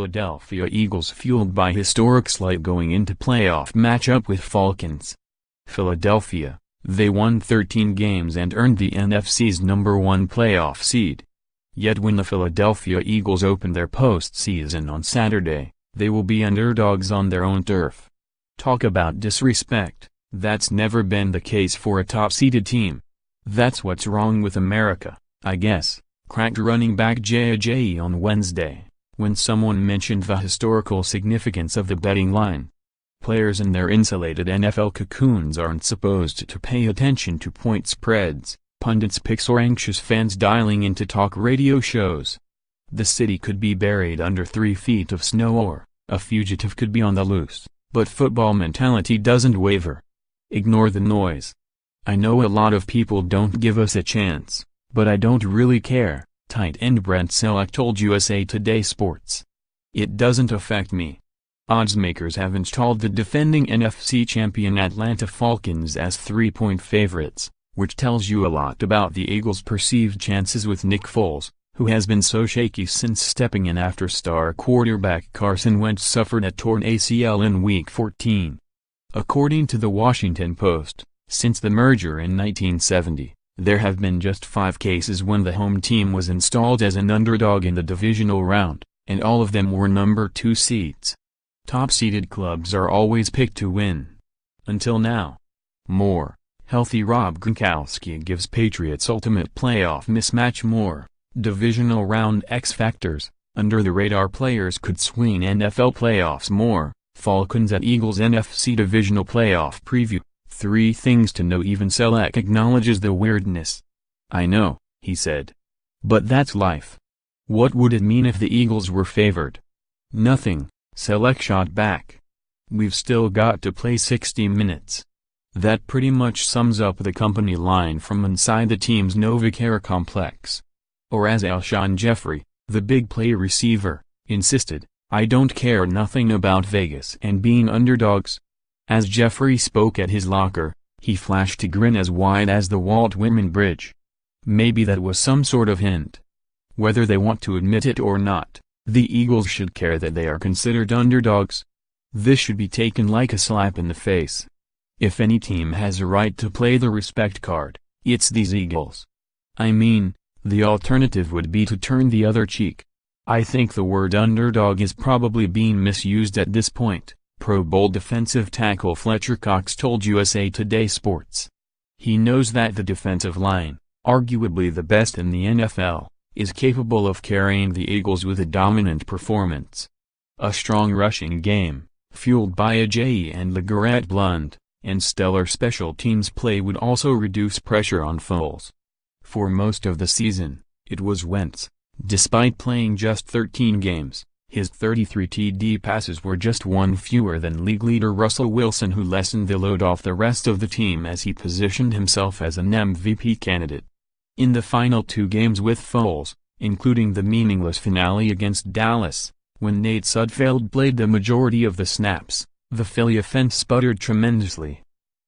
Philadelphia Eagles fueled by historic slate going into playoff matchup with Falcons. Philadelphia, they won 13 games and earned the NFC's #1 playoff seed. Yet when the Philadelphia Eagles open their postseason on Saturday, they will be underdogs on their own turf. Talk about disrespect, that's never been the case for a top-seeded team. That's what's wrong with America, I guess, cracked running back Jay Ajayi on Wednesday, when someone mentioned the historical significance of the betting line. Players in their insulated NFL cocoons aren't supposed to pay attention to point spreads, pundits' picks or anxious fans dialing into talk radio shows. The city could be buried under 3 feet of snow or a fugitive could be on the loose, but football mentality doesn't waver. Ignore the noise. I know a lot of people don't give us a chance, but I don't really care, tight end Brent Celek told USA Today Sports. It doesn't affect me. Oddsmakers have installed the defending NFC champion Atlanta Falcons as 3-point favorites, which tells you a lot about the Eagles' perceived chances with Nick Foles, who has been so shaky since stepping in after star quarterback Carson Wentz suffered a torn ACL in Week 14. According to the Washington Post, since the merger in 1970, there have been just 5 cases when the home team was installed as an underdog in the divisional round, and all of them were #2 seeds. Top-seeded clubs are always picked to win. Until now. More, healthy Rob Gronkowski gives Patriots ultimate playoff mismatch. More, divisional round X factors, under-the-radar players could swing NFL playoffs. More, Falcons at Eagles NFC divisional playoff preview. 3 things to know. Even Celek acknowledges the weirdness. I know, he said. But that's life. What would it mean if the Eagles were favored? Nothing, Celek shot back. We've still got to play 60 minutes. That pretty much sums up the company line from inside the team's NovaCare complex. Or as Alshon Jeffrey, the big play receiver, insisted, I don't care nothing about Vegas and being underdogs. As Jeffrey spoke at his locker, he flashed a grin as wide as the Walt Whitman Bridge. Maybe that was some sort of hint. Whether they want to admit it or not, the Eagles should care that they are considered underdogs. This should be taken like a slap in the face. If any team has a right to play the respect card, it's these Eagles. I mean, the alternative would be to turn the other cheek. I think the word underdog is probably being misused at this point, Pro Bowl defensive tackle Fletcher Cox told USA Today Sports. He knows that the defensive line, arguably the best in the NFL, is capable of carrying the Eagles with a dominant performance. A strong rushing game, fueled by Ajayi and LeGarrette Blount, and stellar special teams play would also reduce pressure on Foles. For most of the season, it was Wentz. Despite playing just 13 games, his 33 TD passes were just 1 fewer than league leader Russell Wilson, who lessened the load off the rest of the team as he positioned himself as an MVP candidate. In the final 2 games with Foles, including the meaningless finale against Dallas, when Nate Sudfeld played the majority of the snaps, the Philly offense sputtered tremendously.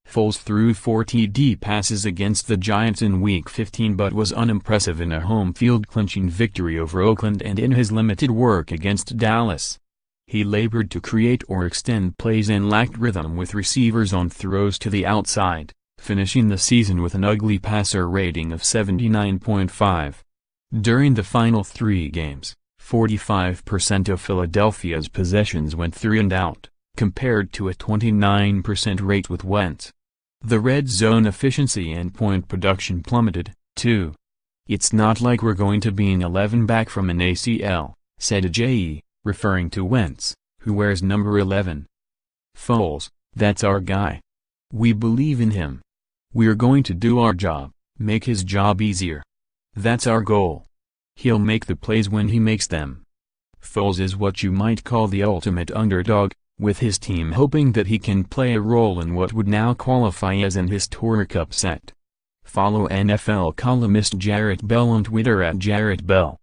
Foles threw 4 TD passes against the Giants in Week 15 but was unimpressive in a home field clinching victory over Oakland and in his limited work against Dallas. He labored to create or extend plays and lacked rhythm with receivers on throws to the outside, finishing the season with an ugly passer rating of 79.5. During the final 3 games, 45% of Philadelphia's possessions went 3 and out, compared to a 29% rate with Wentz. The red zone efficiency and point production plummeted, too. It's not like we're going to be an 11 back from an ACL, said Ajayi, referring to Wentz, who wears number 11. Foles, that's our guy. We believe in him. We're going to do our job, make his job easier. That's our goal. He'll make the plays when he makes them. Foles is what you might call the ultimate underdog, with his team hoping that he can play a role in what would now qualify as an historic upset. Follow NFL columnist Jarrett Bell on Twitter @JarrettBell.